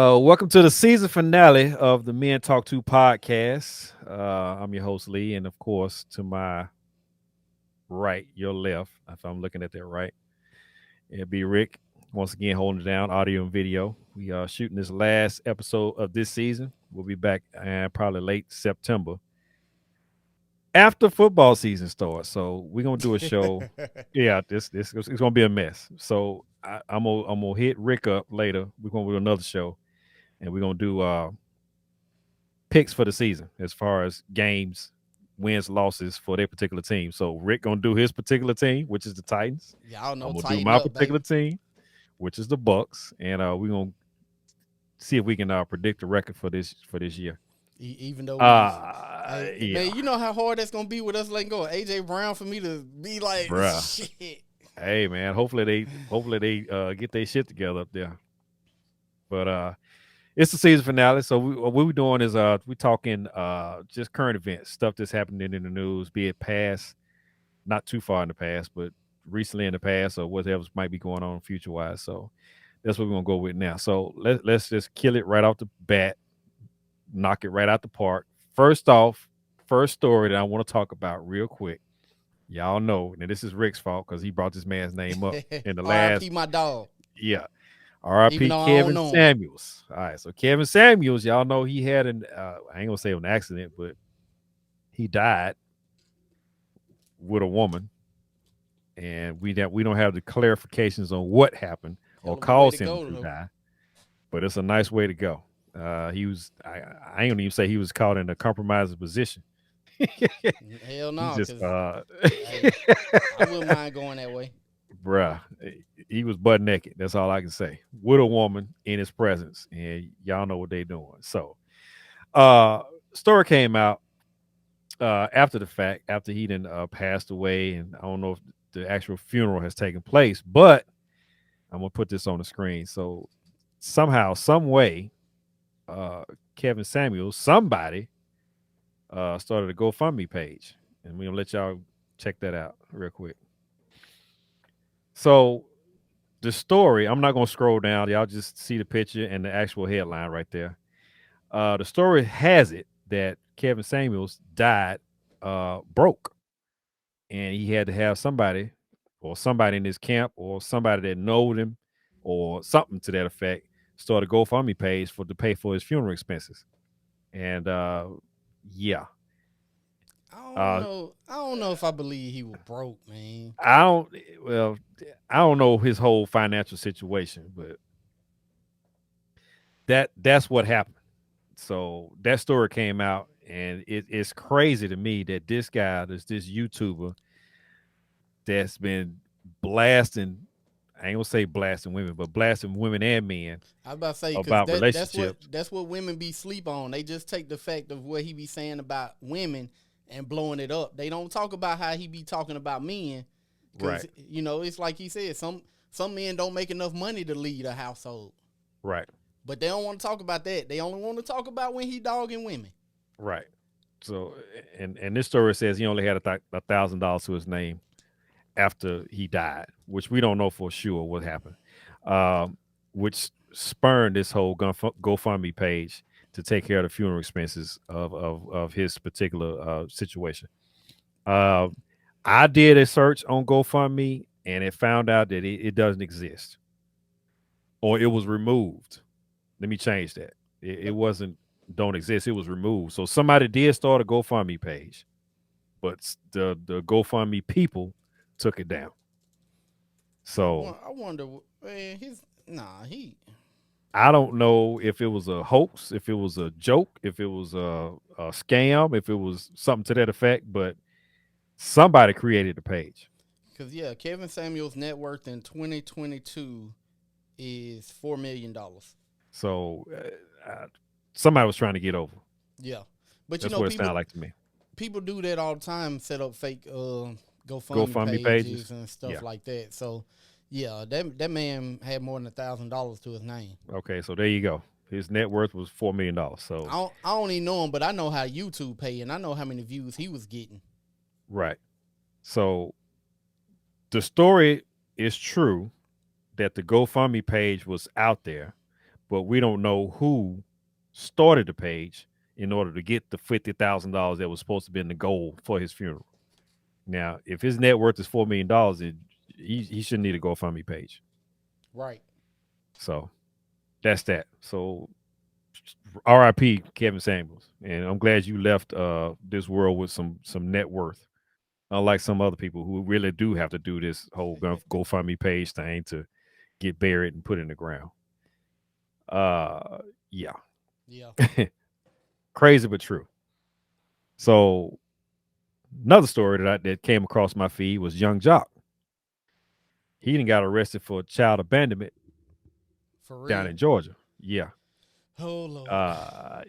Welcome to the season finale of the Men Talk To podcast. I'm your host Lee, and of course, to my right, your left, if I'm looking at that right, it'll be Rick. Once again, holding it down, audio and video. We are shooting this last episode of this season. We'll be back probably late September after football season starts. So we're gonna do a show. Yeah, this it's gonna be a mess. So I'm gonna hit Rick up later. We're gonna do another show, and we're gonna do picks for the season as far as games, wins, losses for their particular team. So Rick gonna do his particular team, which is the Titans. Y'all I'm know, gonna do tighten my up, particular baby. team, which is the Bucks, and we're gonna see if we can predict the record for this year. Even though we, hey Yeah, man, you know how hard that's gonna be with us letting go of AJ Brown for me to be like bruh. shit. Hey man, hopefully they get their shit together up there. But it's the season finale, so what we're doing is we talking just current events, stuff that's happening in the news, be it past, not too far in the past, but recently in the past or whatever might be going on future wise. So that's what we're gonna go with now. So let's just kill it right off the bat, knock it right out the park. First off, first story that I want to talk about real quick. Y'all know, and this is Rick's fault because he brought this man's name up in the last R.I.P. my dog. yeah. Even R.I.P. though I don't Kevin know him. Samuels. All right, so Kevin Samuels, y'all know he had an I ain't gonna say an accident, but he died with a woman, and we don't have the clarifications on what happened or Hell of a way to caused him go to though. die. But it's a nice way to go. He was I ain't gonna even say he was caught in a compromising position. Hell He no, just cause hey, I wouldn't mind going that way. bruh, he was butt naked. That's all I can say. With a woman in his presence, and y'all know what they doing. So, uh, story came out after the fact, after he done passed away, and I don't know if the actual funeral has taken place, but I'm gonna put this on the screen. So somehow, some way, uh, Kevin Samuels, somebody, started a GoFundMe page, and we're gonna let y'all check that out real quick. So the story, I'm not gonna scroll down. Y'all just see the picture and the actual headline right there. The story has it that Kevin Samuels died broke, and he had to have somebody or somebody in his camp or somebody that knowed him or something to that effect start a GoFundMe page for to pay for his funeral expenses. And yeah, I don't uh, know. I don't know if I believe he was broke, man. I don't. Well, I don't know his whole financial situation, but that's what happened. So that story came out, and it's crazy to me that this guy, this YouTuber, that's been blasting. I ain't gonna say blasting women, but blasting women and men I was about to say because about that's what relationships. that's what women be sleep on. They just take the fact of what he be saying about women and blowing it up. They don't talk about how he be talking about men, because Right, it's like he said, some men don't make enough money to lead a household, right, but they don't want to talk about that. They only want to talk about when he dogging women. right. So, and this story says he only had $1,000 to his name after he died, which we don't know for sure what happened. Um, which spurned this whole GoFundMe page to take care of the funeral expenses of his particular situation. Uh, I did a search on GoFundMe and it found out that it doesn't exist or it was removed. Let me change that. It wasn't don't exist. It was removed. So somebody did start a GoFundMe page, but the GoFundMe people took it down. So I wonder, man. He. I don't know if it was a hoax, if it was a joke, if it was a scam, if it was something to that effect, but somebody created the page. Because yeah, Kevin Samuel's net worth in 2022 is $4 million. So somebody was trying to get over. Yeah, but That's what it people sounded like to me. people do that all the time. Set up fake GoFundMe GoFundMe pages. pages and stuff Yeah. like that. So yeah, that man had more than $1,000 to his name. Okay. So there you go. His net worth was $4 million. So I don't even know him, but I know how YouTube pay, and I know how many views he was getting. right. So the story is true that the GoFundMe page was out there, but we don't know who started the page in order to get the $50,000 that was supposed to be in the goal for his funeral. Now, if his net worth is $4 million, he shouldn't need a GoFundMe page. Right. So that's that. So R.I.P. Kevin Samuels, and I'm glad you left this world with some net worth. Unlike some other people who really do have to do this whole GoFundMe page thing to get buried and put in the ground. Yeah, Yeah. crazy but true. So another story that came across my feed was Young Jock. He didn't got arrested for child abandonment For down real. in Georgia. Yeah, Oh Lord.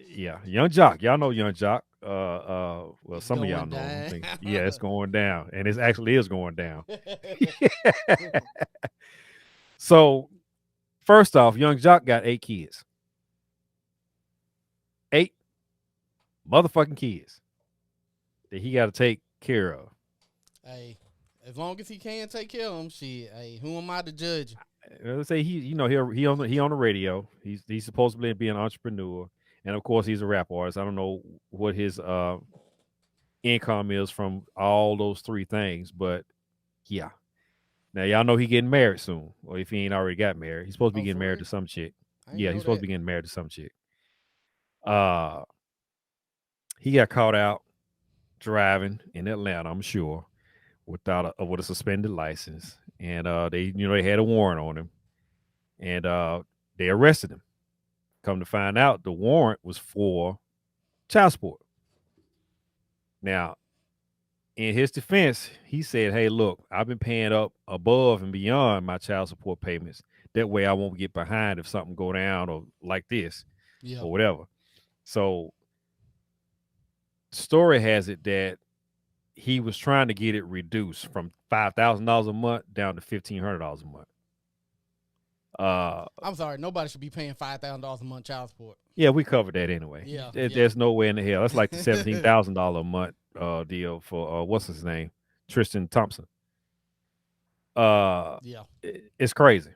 yeah, Young Jock. Y'all know Young Jock. Well, It's some of y'all going know him. I down. think, yeah, it's going down, and it actually is going down. So first off, Young Jock got 8 kids, 8 motherfucking kids that he got to take care of. Hey, as long as he can take care of them, shit. Hey, who am I to judge? Let's say he on the radio. He's supposedly be an entrepreneur, and of course he's a rap artist. I don't know what his income is from all those three things, but yeah. Now y'all know he getting married soon, or if he ain't already got married, he's supposed to be Oh, getting for married real? to some chick. I ain't Yeah, he's know supposed to that. be getting married to some chick. Uh, he got caught out driving in Atlanta, I'm sure, without with a suspended license, and they had a warrant on him, and they arrested him. Come to find out, the warrant was for child support. Now, in his defense, he said, "Hey, look, I've been paying up above and beyond my child support payments. That way, I won't get behind if something go down or like this Yeah. or whatever." So, story has it that he was trying to get it reduced from $5,000 a month down to $1,500 a month. I'm sorry. Nobody should be paying $5,000 a month child support. Yeah, we covered that anyway. Yeah. Yeah. There's no way in the hell. That's like the $17,000 a month deal for what's his name, Tristan Thompson. Uh, Yeah. it's crazy,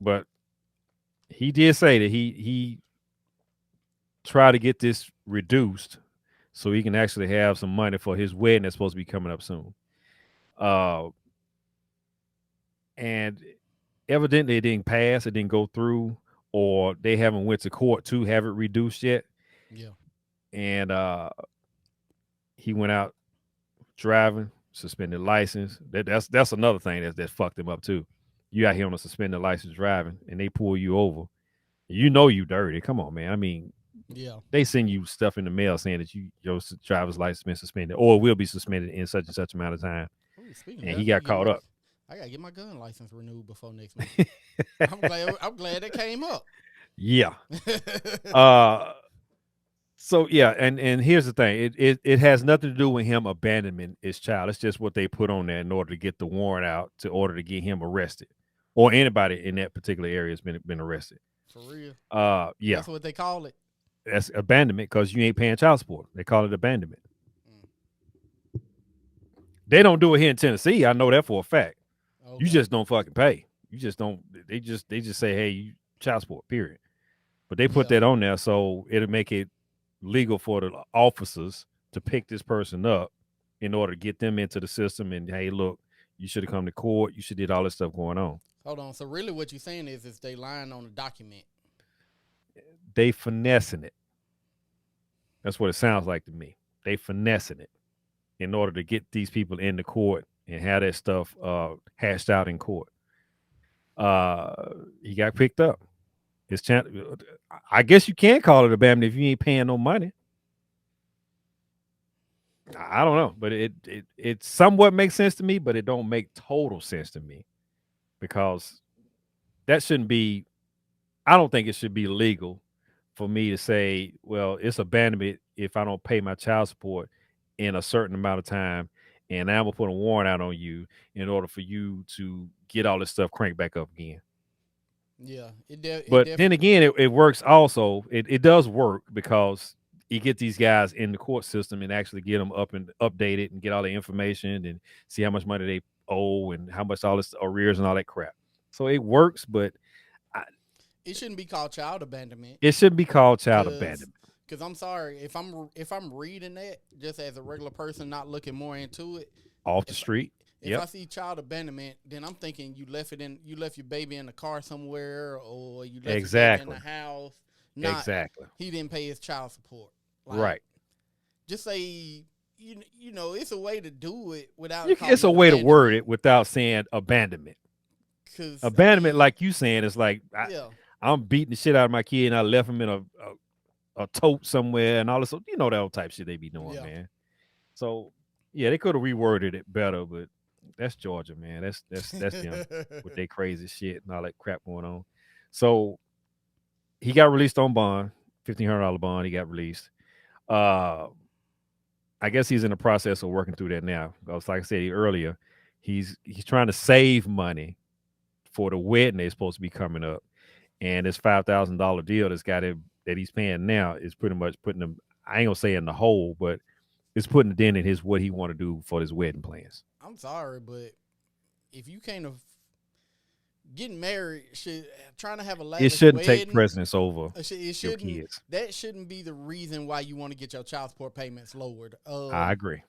but he did say that he tried to get this reduced so he can actually have some money for his wedding that's supposed to be coming up soon. Uh, and evidently it didn't pass, it didn't go through, or they haven't went to court to have it reduced yet. Yeah. And he went out driving, suspended license. That's another thing that fucked him up too. You out here on a suspended license driving, and they pull you over. You know you dirty. Come on, man. I mean, Yeah. they send you stuff in the mail saying that your driver's license been suspended or will be suspended in such and such amount of time, Ooh, speaking of and that, he got caught up. I gotta get my gun license renewed before next month. I'm glad it came up. Yeah. Uh. So yeah, and here's the thing. It has nothing to do with him abandoning his child. It's just what they put on there in order to get the warrant out to order to get him arrested, or anybody in that particular area has been arrested. For real. Yeah, That's what they call it. that's abandonment because you ain't paying child support. They call it abandonment. Mm. They don't do it here in Tennessee. I know that for a fact. You Okay. just don't fucking pay. You just don't. They just say, hey, you child support. Period. But they put Yeah. that on there so it'll make it legal for the officers to pick this person up in order to get them into the system. And hey, look, you should have come to court. You should did all this stuff going on. Hold on. So really, what you're saying is they lying on the document. They finessing it. That's what it sounds like to me. They finessing it in order to get these people in the court and have that stuff hashed out in court. Uh, he got picked up. His chance. I guess you can call it abandonment if you ain't paying no money. I don't know, but it somewhat makes sense to me, but it don't make total sense to me because that shouldn't be. I don't think it should be legal for me to say, well, it's abandonment if I don't pay my child support in a certain amount of time, and I'm gonna put a warrant out on you in order for you to get all this stuff cranked back up again. Yeah. It But then definitely. again, it works also. It does work because you get these guys in the court system and actually get them up and updated and get all the information and see how much money they owe and how much all this arrears and all that crap. So it works, but I, it shouldn't be called child abandonment. It shouldn't be called child Cause, abandonment. cause I'm sorry if I'm reading that just as a regular person, not looking more into it. Off the If street. if Yep. I see child abandonment, then I'm thinking you left your baby in the car somewhere, or you left your baby in the Exactly. house. Not Exactly. he didn't pay his child support. Like Right. just say you know it's a way to do it without It's calling a it way to word abandonment. it without saying abandonment. Cause I Abandonment, mean like you saying, is like yeah I'm beating the shit out of my kid and I left him in a tote somewhere and all this. You know that old type shit they be doing, yeah man. So yeah, they could have reworded it better, but that's Georgia, man. That's them with their crazy shit and all that crap going on. So he got released on bond, $1,500 bond. He got released. Uh, I guess he's in the process of working through that now. Because like I said earlier, he's trying to save money for the wedding that's supposed to be coming up, and this $5,000 deal that's got him that he's paying now is pretty much putting him. I ain't gonna say in the hole, but it's putting it in his what he want to do for his wedding plans. I'm sorry, but if you can't getting married should trying to have a It lavish shouldn't take wedding precedence over it your shouldn't kids. that shouldn't be the reason why you want to get your child support payments lowered. I agree.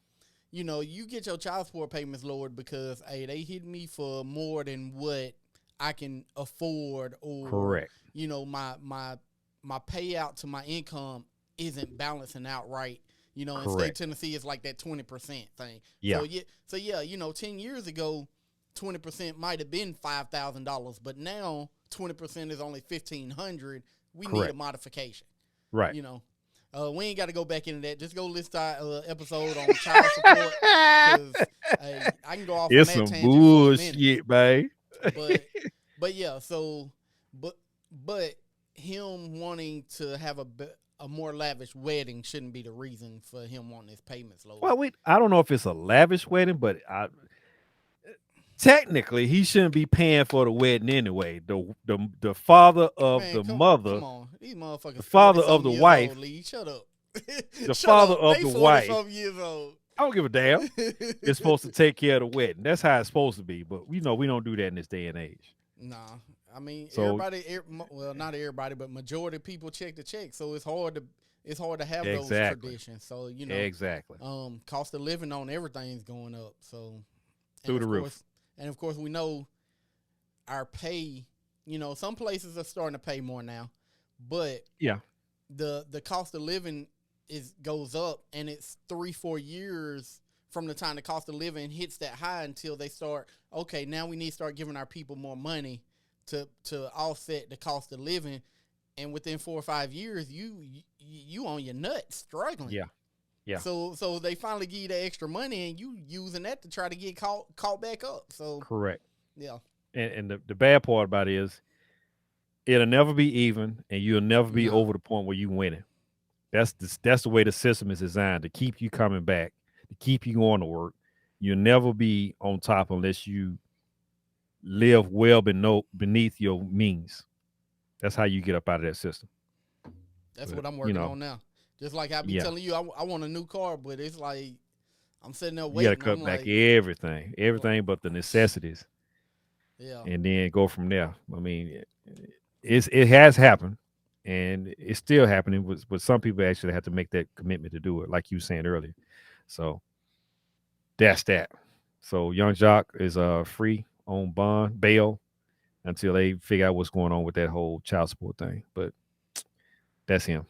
You know, you get your child support payments lowered because hey, they hit me for more than what I can afford, or Correct. you know, my payout to my income isn't balancing out right. You know, in state Correct. Tennessee, it's like that 20% thing. Yeah. So yeah, you know, 10 years ago, 20% might have been $5,000, but now 20% is only 1,500. We need a Correct. modification. Right. You know, we ain't got to go back into that. Just go listen to our episode on child support because I can go off on It's that some tangent for a minute. bullshit, man. But yeah, so but him wanting to have a more lavish wedding shouldn't be the reason for him wanting his payments lowered. Well, I don't know if it's a lavish wedding, but technically he shouldn't be paying for the wedding anyway. The father of Man, the come mother, on. These the motherfuckers 40 father of something the years old, wife, Lee. Shut up. the Shut father up. of They the 40 wife. something years old. I don't give a damn. Is supposed to take care of the wedding. That's how it's supposed to be. But we don't do that in this day and age. Nah. I mean, So well, not everybody, but majority of people check the check, so it's hard to have those exactly, traditions. So, you know, exactly cost of living on everything's going up. So, and through the of roof. course, we know our pay, you know, some places are starting to pay more now, but Yeah, the cost of living goes up, and it's 3-4 years from the time the cost of living hits that high until they start, okay, now we need to start giving our people more money to offset the cost of living, and within 4 or 5 years you on your nuts struggling. yeah, yeah. So they finally give you the extra money, and you using that to try to get caught back up. So Correct. yeah, And the bad part about it is it'll never be even, and you'll never be nah, over the point where you winning. That's the way the system is designed to keep you coming back, to keep you going to work. You'll never be on top unless you live well beneath your means. That's how you get up out of that system. that's But what I'm working on now. Just like I be yeah, telling you, I want a new car, but it's like I'm sitting there you got to waiting. I'm cut back like, everything but the necessities, yeah, and then go from there. I mean, it has happened, and it's still happening. But some people actually have to make that commitment to do it, like you were saying earlier. So that's that. So Young Jock is free on bond bail until they figure out what's going on with that whole child support thing. But that's him.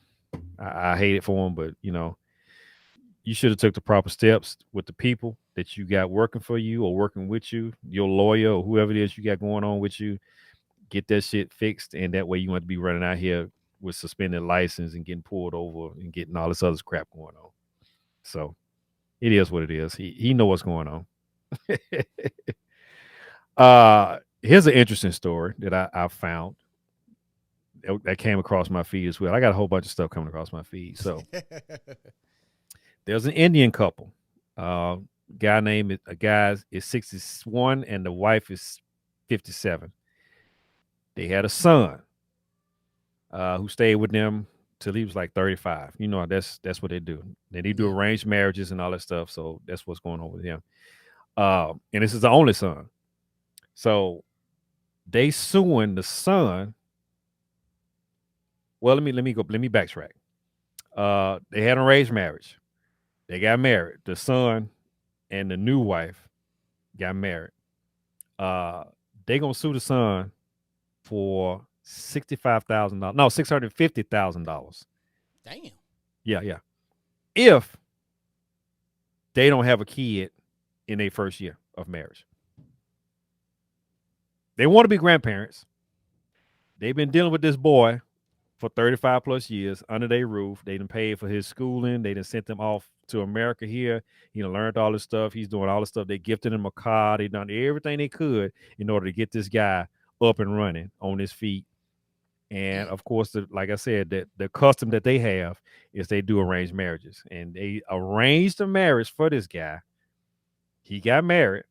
I hate it for him, but you should have took the proper steps with the people that you got working for you or working with you, your lawyer or whoever it is you got going on with you. Get that shit fixed, and that way you want to be running out here with suspended license and getting pulled over and getting all this other crap going on. So it is what it is. He know what's going on. Here's an interesting story that I found that came across my feed as well. I got a whole bunch of stuff coming across my feed. So there's an Indian couple. Uh, a guy is 61 and the wife is 57. They had a son who stayed with them till he was like 35. That's what they do. They do yeah, arranged marriages and all that stuff. So that's what's going on with him. And this is the only son. So they suing the son Well, let me backtrack. They had an arranged marriage. They got married. The son and the new wife got married. Uh, they gonna sue the son for $65,000. No, $650,000. Damn. Yeah, yeah. If they don't have a kid in their first year of marriage, they want to be grandparents. They've been dealing with this boy for 35 plus years under their roof. They done paid for his schooling. They done sent them off to America here. He done learned all this stuff. He's doing all this stuff. They gifted him a car. They done everything they could in order to get this guy up and running on his feet. And Mm. of course, like I said, that the custom that they have is they do arranged marriages. And they arranged a marriage for this guy. He got married.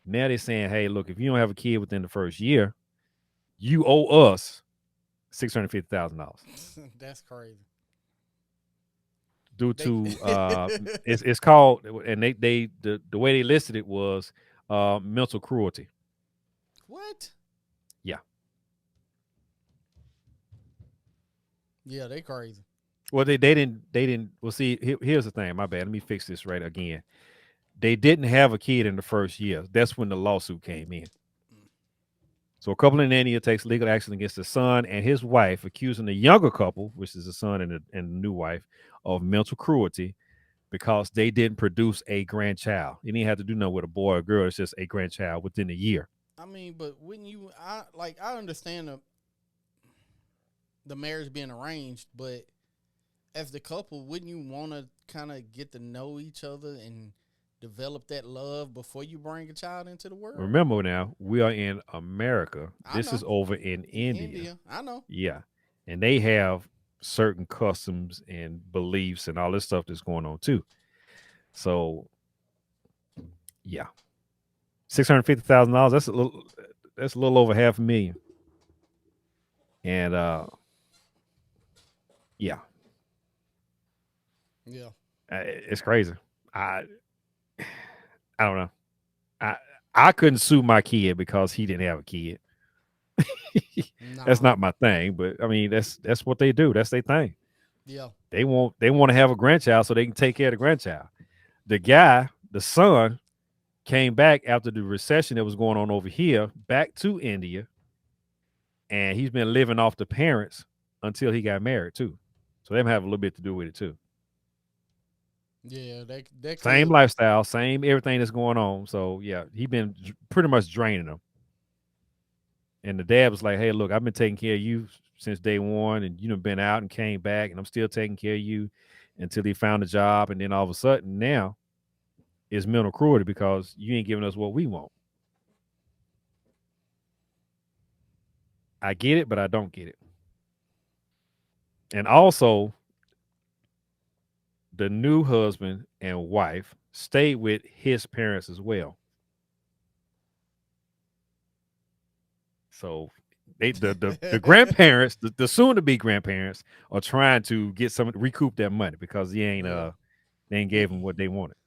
Now they're saying, hey, look, if you don't have a kid within the first year, you owe us $650,000 That's crazy. due They to it's called, and the way they listed it was mental cruelty. what? Yeah. Yeah, they crazy. Well, they didn't. Well, see, here's the thing. My bad. Let me fix this right again. They didn't have a kid in the first year. That's when the lawsuit came in. So a couple in India takes legal action against the son and his wife, accusing the younger couple, which is the son and the new wife, of mental cruelty because they didn't produce a grandchild. You didn't have to do nothing with a boy or girl. It's just a grandchild within a year. I mean, but wouldn't you? I understand the marriage being arranged, but as the couple, wouldn't you want to kind of get to know each other and develop that love before you bring a child into the world? Remember now, we are in America. I This is know. over in India. India, I know. Yeah. And they have certain customs and beliefs and all this stuff that's going on too. So yeah. $650,000. That's a little over half a million. And yeah, Yeah. it's crazy. I I don't know. I I couldn't sue my kid because he didn't have a kid. That's Nah. not my thing, but I mean that's what they do. That's their thing. Yeah. They want to have a grandchild so they can take care of the grandchild. The guy, the son, came back after the recession that was going on over here, back to India, and he's been living off the parents until he got married too. So they have a little bit to do with it too. Yeah. That Same could. lifestyle, same everything that's going on. So yeah, he been pretty much draining them. And the dad was like, "Hey, look, I've been taking care of you since day one, and you done been out and came back, and I'm still taking care of you until he found a job, and then all of a sudden now it's mental cruelty because you ain't giving us what we want." I get it, but I don't get it. And also, the new husband and wife stayed with his parents as well. So the grandparents, the soon to be grandparents, are trying to get some recoup their money because Yeah. they ain't gave them what they wanted.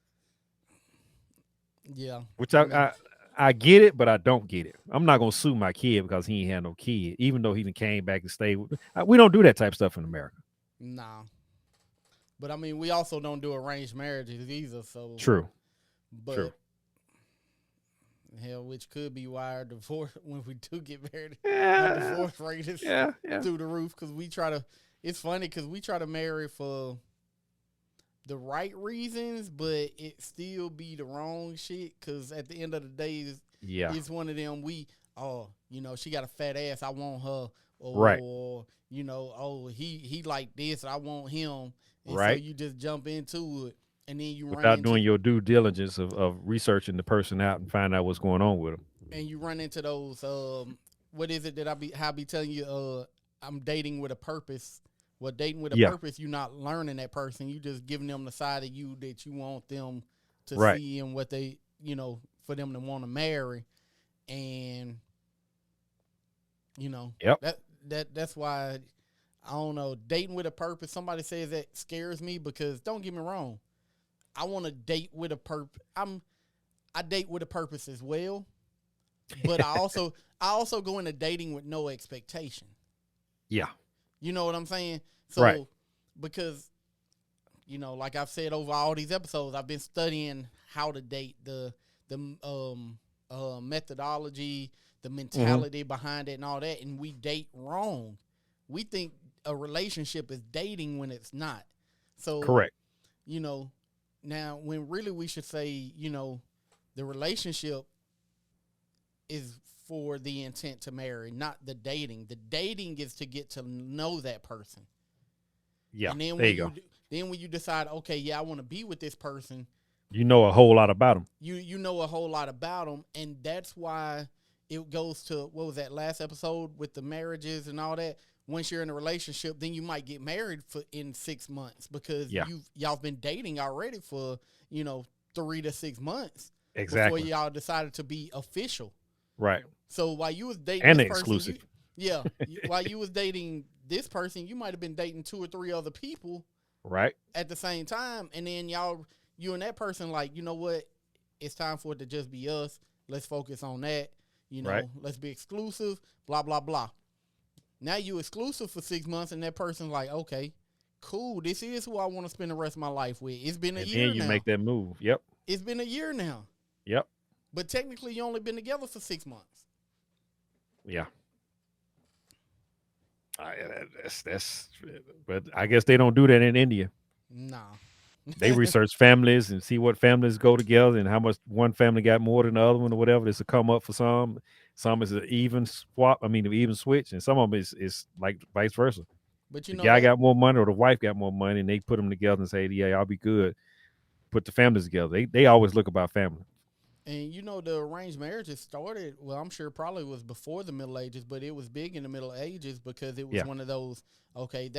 Yeah. Which I mean, I get it, but I don't get it. I'm not gonna sue my kid because he ain't had no kid, even though he done came back and stayed with. We don't do that type of stuff in America. nah. But I mean, we also don't do arranged marriages either. So, True, true. but hell, which could be why our divorce when we do get married, our Yeah, divorce rate is yeah, yeah. through the roof because we try to. It's funny because we try to marry for the right reasons, but it still be the wrong shit. Because at the end of the day, Yeah, it's one of them. She got a fat ass. I want her, right, or he like this. I want him, and so right. you just jump into it, and then you run Without into doing your due diligence of researching the person out and find out what's going on with them. those. What is it that I be telling you? I'm dating with a purpose. Well, dating with a Yeah, purpose, you're not learning that person. You just giving them the side of you that you want them to right. see and what they, for them to want to marry. And Yep. that's why I don't know, dating with a purpose. Somebody says that scares me because don't get me wrong, I want to date with a purpose. I date with a purpose as well, but I also go into dating with no expectation. Yeah. You know what I'm saying? Right. So because like I've said over all these episodes, I've been studying how to date, the methodology, the Hmm. mentality behind it, and all that, and we date wrong. We think a relationship is dating when it's not. So Correct. you know, now when really we should say, the relationship is for the intent to marry, not the dating. The dating is to get to know that person. Yeah. And then There when you you go. then when you decide, okay, yeah, I want to be with this person, You know a whole lot about them. you know a whole lot about them, and that's why it goes to what was that last episode with the marriages and all that. Once you're in a relationship, then you might get married for in 6 months because Yeah. y'all been dating already for 3 to 6 months before Exactly. y'all decided to be official. Right. So while you was dating And this the person, exclusive. while you was dating this person, you might have been dating two or three other people Right. at the same time, and then you and that person, like, you know what, it's time for it to just be us. Let's focus on that. Right. Let's be exclusive. Blah blah blah. Now you exclusive for 6 months, and that person's like, okay, cool. This is who I want to spend the rest of my life with. It's been a And then year you make now. that move. Yep. It's been a year now, Yep. but technically you only been together for 6 months. Yeah. That's. But I guess they don't do that in India. Nah. They research families and see what families go together and how much one family got more than the other one or whatever. It's a come up for some. Some is an even swap. I mean, an even switch, and some of them is like vice versa. But The you know guy that got more money or the wife got more money, and they put them together and say, "Yeah, I'll be good." Put the families together. They always look about family. And the arranged marriages started, well, I'm sure probably was before the Middle Ages, but it was big in the Middle Ages because it was Yeah, one of those, okay,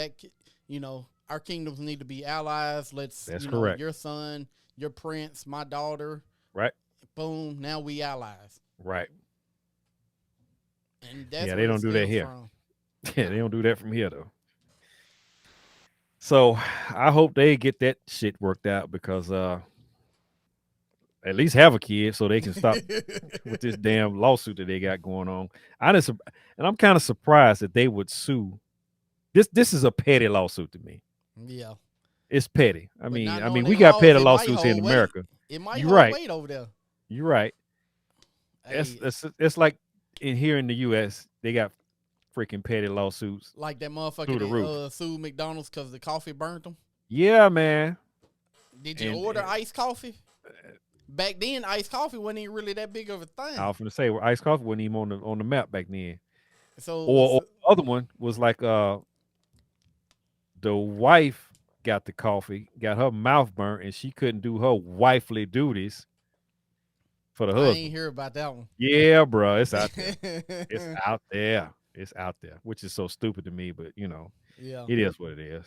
our kingdoms need to be allies. Let's, that's correct. your son, your prince, my daughter, Right, boom, now we allies. right. And that's Yeah, they where it don't do that stems here. from. Yeah, Nah. they don't do that from here though. So I hope they get that shit worked out because at least have a kid so they can stop with this damn lawsuit that they got going on. I just and I'm kind of surprised that they would sue. This is a petty lawsuit to me. Yeah. It's petty. I But mean, not I knowing mean, their we got laws, petty it might lawsuits here in hold weight. America. It might You're hold right. weight over there. You're right. Hey, It's like in here in the U.S. they got freaking petty lawsuits like that through motherfucker the roof. that sued McDonald's because the coffee burnt them. Yeah, man. Did you And order iced coffee? Back then, iced coffee wasn't even really that big of a I thing. was gonna say, well, iced coffee wasn't even on the map back then. So, Or the other one was like the wife got the coffee, got her mouth burnt, and she couldn't do her wifely duties for the I ain't husband. hear about that one. Yeah, bro, it's out there. It's out there. It's out there, which is so stupid to me, but Yeah. it is what it is.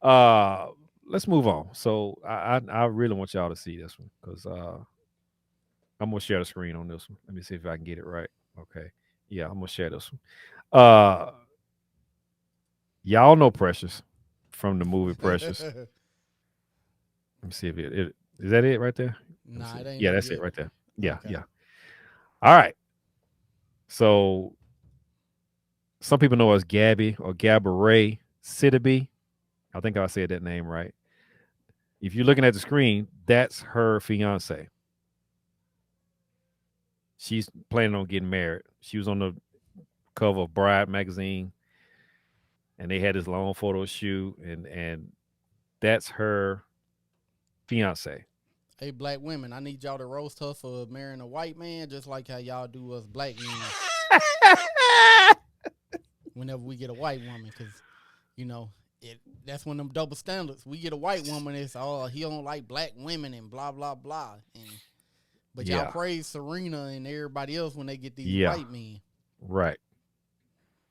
Uh, let's move on. So I really want y'all to see this one because I'm gonna share the screen on this one. Let me see if I can get it right. Okay, yeah, I'm gonna share this one. Y'all know Precious from the movie Precious. Let me see if it is that it right there. Let me Nah, see. it ain't Yeah, up that's it yet. right there. Yeah, Okay. yeah. All right. So some people know her as Gabby or Gabourey Sidibe. I think I said that name right. If you're looking at the screen, that's her fiance. She's planning on getting married. She was on the cover of Bride magazine, and they had this long photo shoot, and that's her fiance. Hey, black women, I need y'all to roast her for marrying a white man, just like how y'all do us black men whenever we get a white woman, because you know it. That's one of them double standards. We get a white woman, it's he don't like black women and blah blah blah. But y'all Yeah, praise Serena and everybody else when they get these yeah, white men. right.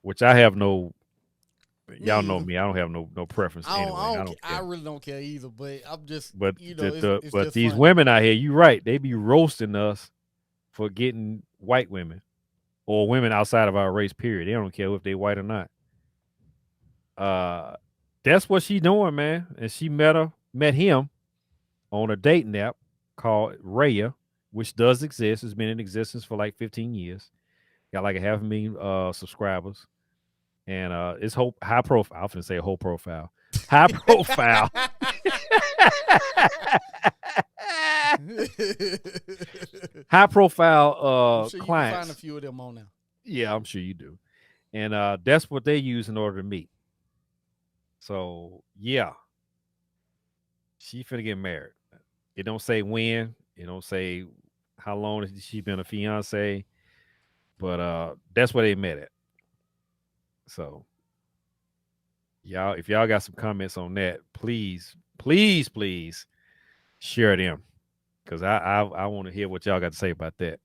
Which I have no. Me Y'all know either. me. I don't have no preference I don't. anyway. I I don't. don't I care. really don't care either. But I'm just, But it's but just these funny. women out here, you right. They be roasting us for getting white women or women outside of our race. Period. They don't care if they white or not. Uh, that's what she doing, man. And she met him on a dating app called Raya, which does exist. It's been in existence for like 15 years. Got like a half a million subscribers. and it's high profile. I often say whole profile, high profile. High profile I'm sure you can find a clients. few of them on now. Yeah, I'm sure you do. And that's what they use in order to meet. So yeah, she finna get married. It don't say when. It don't say how long has she been a fiance. But that's where they met at. So y'all, if y'all got some comments on that, please, please, please share them because I want to hear what y'all got to say about that,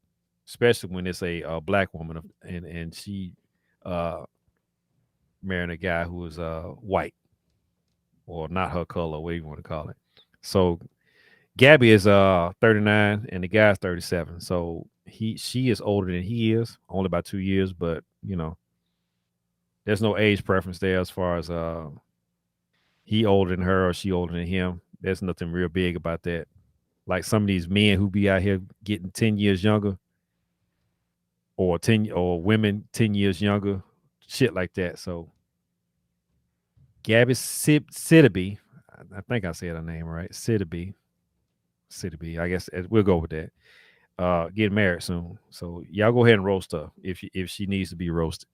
especially when it's a black woman and she uh marrying a guy who is white or not her color, whatever you want to call it. So Gabby is 39 and the guy's 37. So she is older than he is, only about 2 years, but there's no age preference there as far as he older than her or she older than him. There's nothing real big about that. Like some of these men who be out here getting 10 years younger or 10 or women 10 years younger, shit like that. So Gabby Sidibe, I think I said her name right. Sidibe. I guess we'll go with that. Getting married soon. So y'all go ahead and roast her if she needs to be roasted.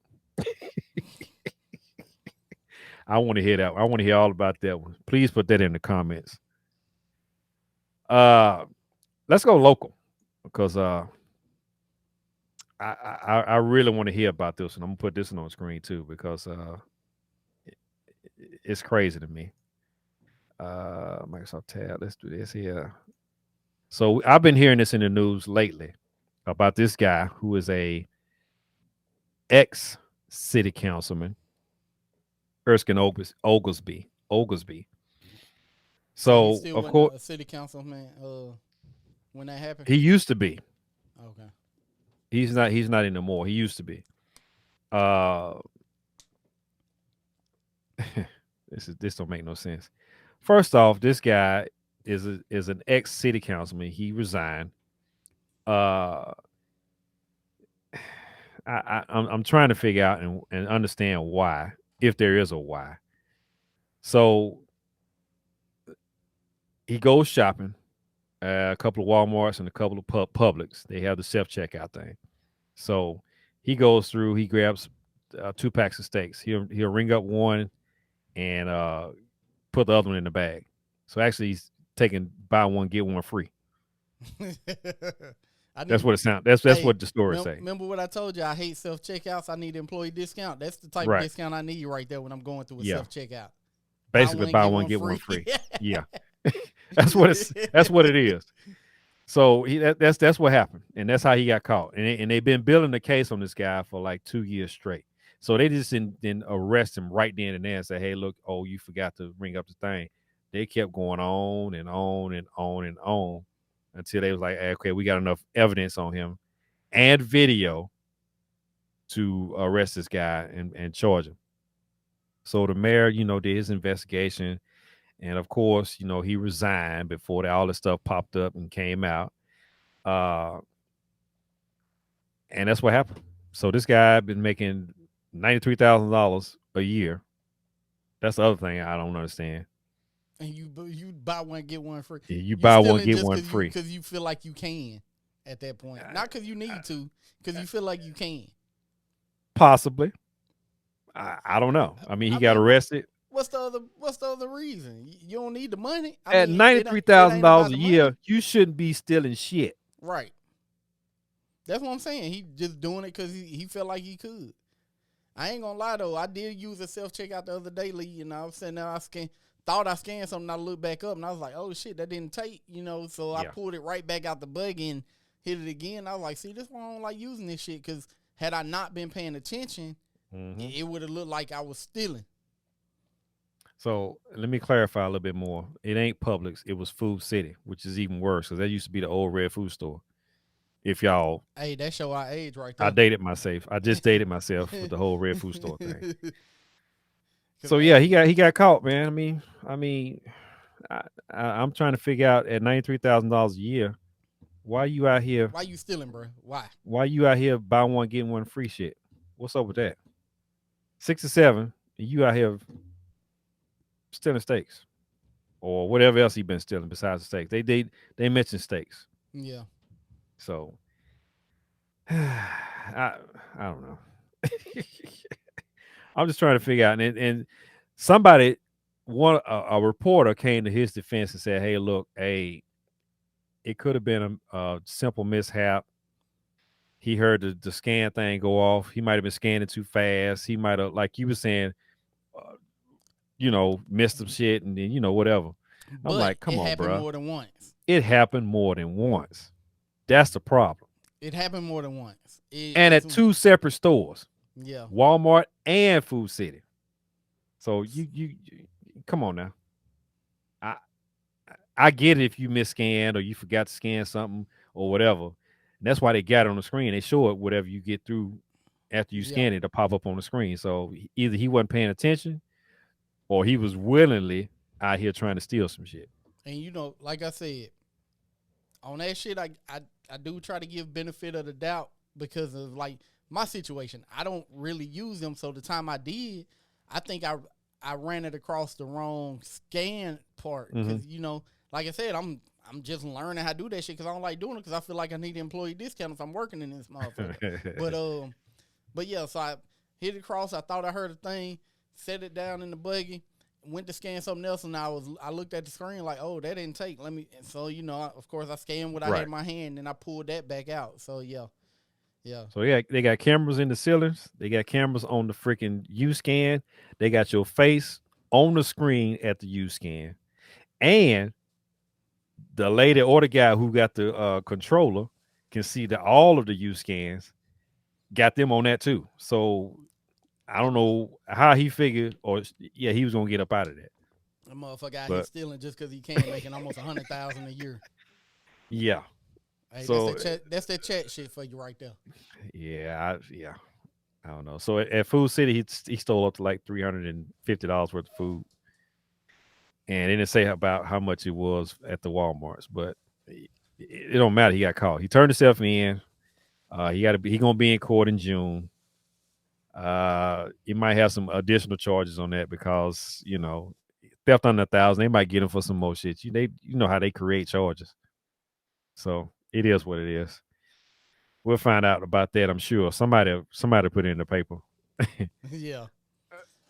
I want to hear that. I want to hear all about that one. Please put that in the comments. Uh let's go local because I really want to hear about this, and I'm gonna put this one on the screen too because it's crazy to me. Microsoft tab. Let's do this here. So I've been hearing this in the news lately about this guy who is a ex city councilman, Erskine Oglesby. So he So still of wasn't course a city councilman when that happened. he used to be. Okay. He's not. He's not anymore. He used to be. Uh, this don't make no sense. First off, this guy is an ex city councilman. He resigned. Uh, I'm trying to figure out and understand why, if there is a why. So he goes shopping, a couple of WalMarts and a couple of Publix. They have the self checkout thing. So he goes through. He grabs 2 packs of steaks. He'll ring up one and put the other one in the bag. So actually, he's taking buy one get one free. I That's need. what it sounds. That's Hey, what the story say. remember what I told you? I hate self checkouts. I need employee discount. That's the type of Right. discount I need right there when I'm going through a Yeah. self checkout. Basically, buy one get one free. Yeah. That's what it is. So that's what happened, and that's how he got caught. And they've been building the case on this guy for like 2 years straight. So they just didn't arrest him right then and there and say, "Hey, look, oh, you forgot to ring up the thing." They kept going on and on and on and on until they was like, hey, "Okay, we got enough evidence on him and video to arrest this guy and charge him." So the mayor, did his investigation, and of course, he resigned before all this stuff popped up and came out. Uh, and that's what happened. So this guy been making $93,000 a year. That's the other thing I don't understand. And you buy one get one free. Yeah, you You buy one stealing get just one free. because you feel like you can at that point, not because you need to, because you feel like you can. Possibly. I don't know. I mean, he got arrested What's the other reason? You don't need the money. at $93,000 a year. You shouldn't be stealing shit. Right. That's what I'm saying. He just doing it because he felt like he could. I ain't gonna lie though. I did use a self checkout the other day, Lee. I was sitting there, thought I scanned something. I looked back up and I was like, "Oh shit, that didn't take." So I pulled it right back out the buggy and hit it again. I was like, "See, this why I don't like using this shit." Because had I not been paying attention, it would have looked like I was stealing. So let me clarify a little bit more. It ain't Publix. It was Food City, which is even worse because that used to be the old Red Food Store. If y'all, hey, that show our age right there. I dated myself. I just dated myself with the whole Red Food Store thing. So yeah, he got caught, man. I mean, I'm trying to figure out at $93,000 a year, why you out here? Why you stealing, bro? Why? Why you out here buy one get one free shit? What's up with that? 6 or 7, and you out here stealing steaks or whatever else he been stealing besides the steaks. They mentioned steaks. Yeah. So I don't know. I'm just trying to figure out, and somebody, a reporter came to his defense and said, "Hey, look, hey, it could have been a simple mishap. He heard the scan thing go off. He might have been scanning too fast. He might have, like you were saying, uh, missed some shit, and then whatever." I'm But like, "Come it on, happened bro. more than once. It happened more than once. That's the problem." It happened more than once. And It's at two separate stores, yeah. Walmart and Food City. So you come on now. I I get it if you misscanned or you forgot to scan something or whatever. And that's why they got it on the screen. They show it whatever you get through after you Yeah. scan it to pop up on the screen. So either he wasn't paying attention or he was willingly out here trying to steal some shit. And like I said, on that shit, I do try to give benefit of the doubt because of like my situation. I don't really use them, so the time I did, I think I ran it across the wrong scan part Mm-hmm. because like I said, I'm just learning how to do that shit because I don't like doing it because I feel like I need employee discount if I'm working in this motherfucker. But but yeah, so I hit it across. I thought I heard a thing, set it down in the buggy, went to scan something else, and I looked at the screen like, oh, that didn't take. Let me. And so of course, I scanned what I had Right. in my hand, and I pulled that back out. So yeah, yeah, So they got cameras in the ceilings. They got cameras on the freaking U scan. They got your face on the screen at the U scan. And the lady or the guy who got the controller can see that all of the U scans got them on that too. So I don't know how he figured, or yeah, he was gonna get up out of that. that motherfucker out here But stealing just because he can, making almost 100,000 a year. yeah, Hey, that's so that chat. That's that chat shit for you right there. yeah, I don't know. So at Food City, he stole up to like $350 worth of food, and it didn't say about how much it was at the WalMarts, but it don't matter. He got caught. He turned himself in. He gonna be in court in June. He might have some additional charges on that because theft under 1,000. They might get him for some more shit. You know how they create charges. So it is what it is. We'll find out about that. I'm sure somebody put it in the paper Yeah,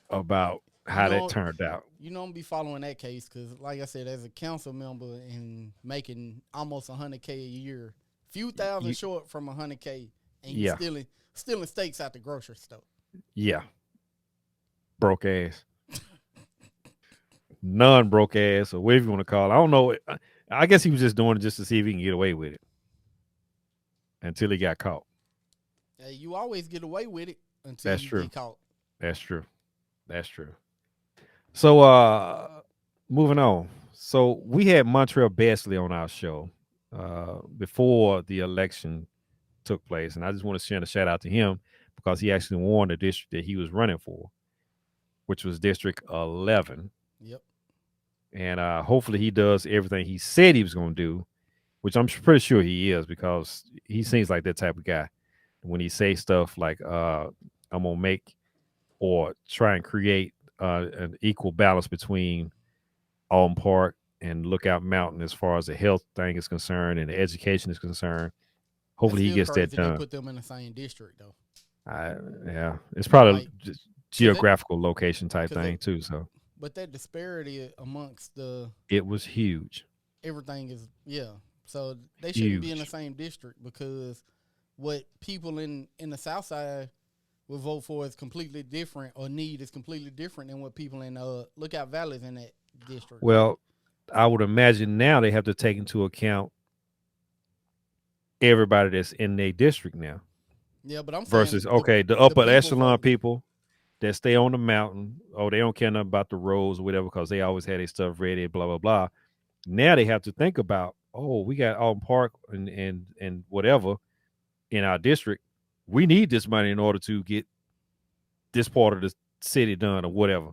about you how that know, turned out. I'm gonna be following that case because, like I said, as a council member and making almost 100K a year, few thousand You, short from 100K, and you yeah, stealing steaks out the grocery store. yeah, broke ass, non broke ass, or whatever you want to call it. I don't know. I guess he was just doing it just to see if he can get away with it until he got caught. Hey, you always get away with it until That's you true. get caught. That's true. That's true. So moving on. So we had Montreal Besley on our show before the election took place, and I just want to send a shout out to him because he actually won the district that he was running for, which was District 11, Yep. and hopefully he does everything he said he was going to do, which I'm pretty sure he is because he seems like that type of guy. When he say stuff like "I'm gonna make" or try and create an equal balance between Alton Park and Lookout Mountain as far as the health thing is concerned and the education is concerned. That's Hopefully he still gets that crazy. They done. put them in the same district though. I, yeah, it's probably Like, just cause that, geographical location type cause that, thing too. So but that disparity amongst the it was huge, everything is yeah. So they shouldn't be in the huge. same district because what people in the South Side will vote for is completely different or need is completely different than what people in Lookout Valley is in that district. Well, I would imagine now they have to take into account everybody that's in their district now Yeah, but I'm saying versus okay the the upper people echelon voting. people that stay on the mountain. Oh, they don't care nothing about the roads or whatever because they always had their stuff ready. Blah blah blah. Now they have to think about, oh, we got Alton Park and whatever in our district. We need this money in order to get this part of the city done or whatever.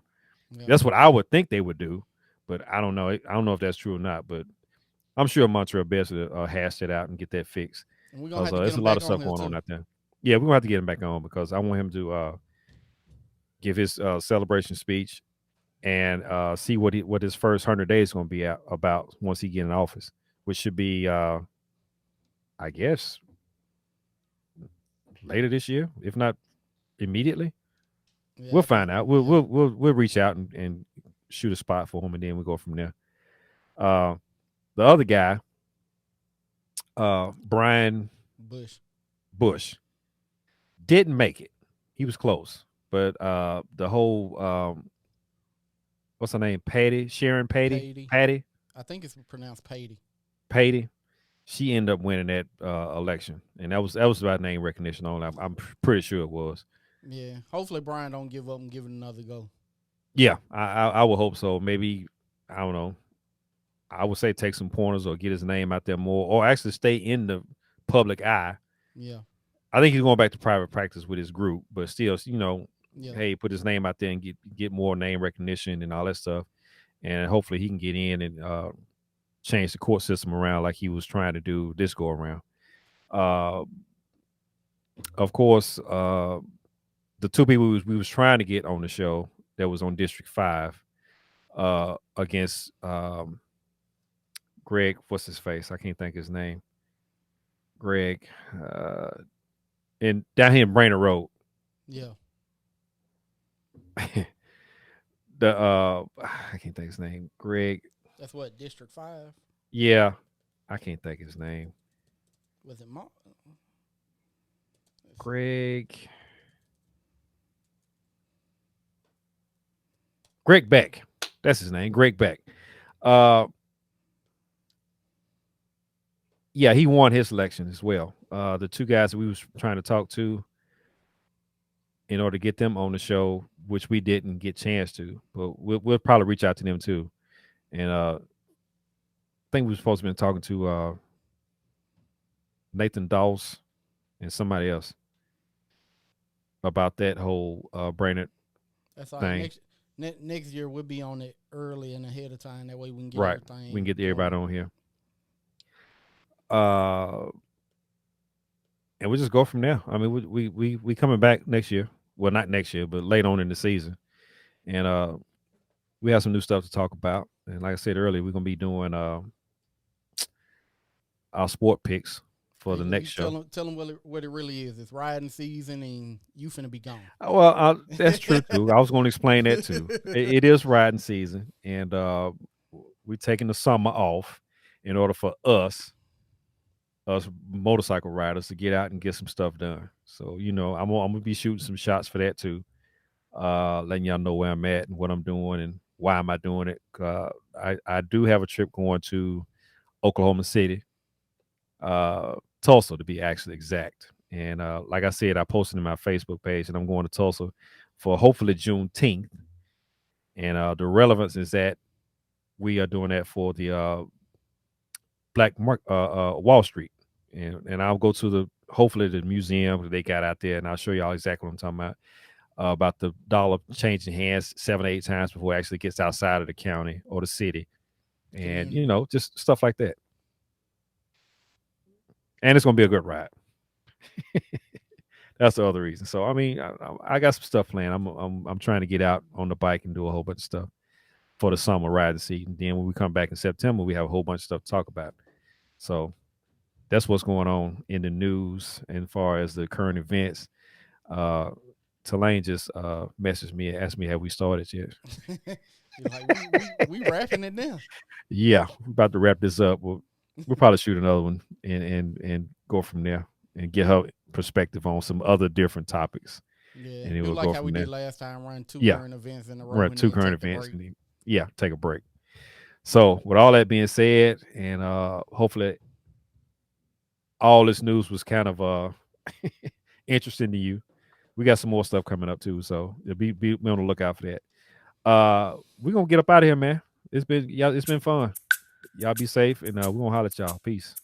Yeah, That's what I would think they would do, but I don't know. I don't know if that's true or not. But I'm sure Montreal Best will hash it out and get that fixed and we're gonna because have to get there's a them lot back of on stuff here going on too. out there. Yeah, we're gonna have to get him back on because I want him to give his celebration speech, and see what his first 100 days is going to be about once he get in office, which should be, I guess, later this year, if not immediately. Yeah, We'll I think. find out. Yeah, We'll reach out and shoot a spot for him, and then we go from there. Uh, the other guy, Brian Bush. Bush, didn't make it. He was close, but the whole what's her name? Sharon Patey. Patty, I think it's pronounced Patey. Patty. She ended up winning that election, and that was about name recognition only. I'm pretty sure it was. Yeah. Hopefully Brian don't give up and give it another go. Yeah, I would hope so. Maybe, I don't know. I would say take some pointers or get his name out there more, or actually stay in the public eye. Yeah. I think he's going back to private practice with his group, but still, Yeah. hey, put his name out there and get more name recognition and all that stuff, and hopefully he can get in and change the court system around like he was trying to do this go around. Uh, of course, the two people we was trying to get on the show that was on District 5 against Greg, what's his face? I can't think his name. Greg, and down here in Brainerd Road. Yeah. I can't think his name. Greg. That's what District 5 Yeah, I can't think his name. was it. Greg. Greg Beck. That's his name. Greg Beck. Yeah, he won his election as well. The two guys that we was trying to talk to in order to get them on the show, which we didn't get a chance to, but we'll probably reach out to them too. And I think we were supposed to be talking to Nathan Dawes and somebody else about that whole Brainerd That's all thing. right. Next year we'll be on it early and ahead of time. That way we can get Right. everything. We can get everybody on here. And we just go from there. I mean, we coming back next year. Well, not next year, but late on in the season, and we have some new stuff to talk about. And like I said earlier, we're gonna be doing our sport picks for the next show. Tell them what it really is. It's riding season, and you finna be gone. Well, that's true too. I was going to explain that too. It is riding season, and we're taking the summer off in order for us motorcycle riders to get out and get some stuff done. So I'm gonna be shooting some shots for that too, letting y'all know where I'm at and what I'm doing and why am I doing it. I do have a trip going to Oklahoma City, Tulsa to be actually exact. And like I said, I posted in my Facebook page, and I'm going to Tulsa for hopefully Juneteenth. And the relevance is that we are doing that for the Wall Street, and I'll go to hopefully the museum that they got out there, and I'll show y'all exactly what I'm talking about the dollar changing hands 7 or 8 times before it actually gets outside of the county or the city, and just stuff like that. And it's gonna be a good ride. That's the other reason. So I mean, I got some stuff planned. I'm trying to get out on the bike and do a whole bunch of stuff for the summer riding season. Then when we come back in September, we have a whole bunch of stuff to talk about. So that's what's going on in the news as far as the current events. Tulane just messaged me and asked me, have we started yet? Like, we wrapping it now. Yeah, we're about to wrap this up. We'll probably shoot another one and go from there and get her perspective on some other different topics. Yeah, and like how we did last time, run two current events in a row. Run two current events and take a break. So with all that being said, and hopefully all this news was kind of interesting to you. We got some more stuff coming up too, so be on the lookout for that. We're gonna get up out of here, man. It's been fun. Y'all be safe, and we're gonna holler at y'all. Peace.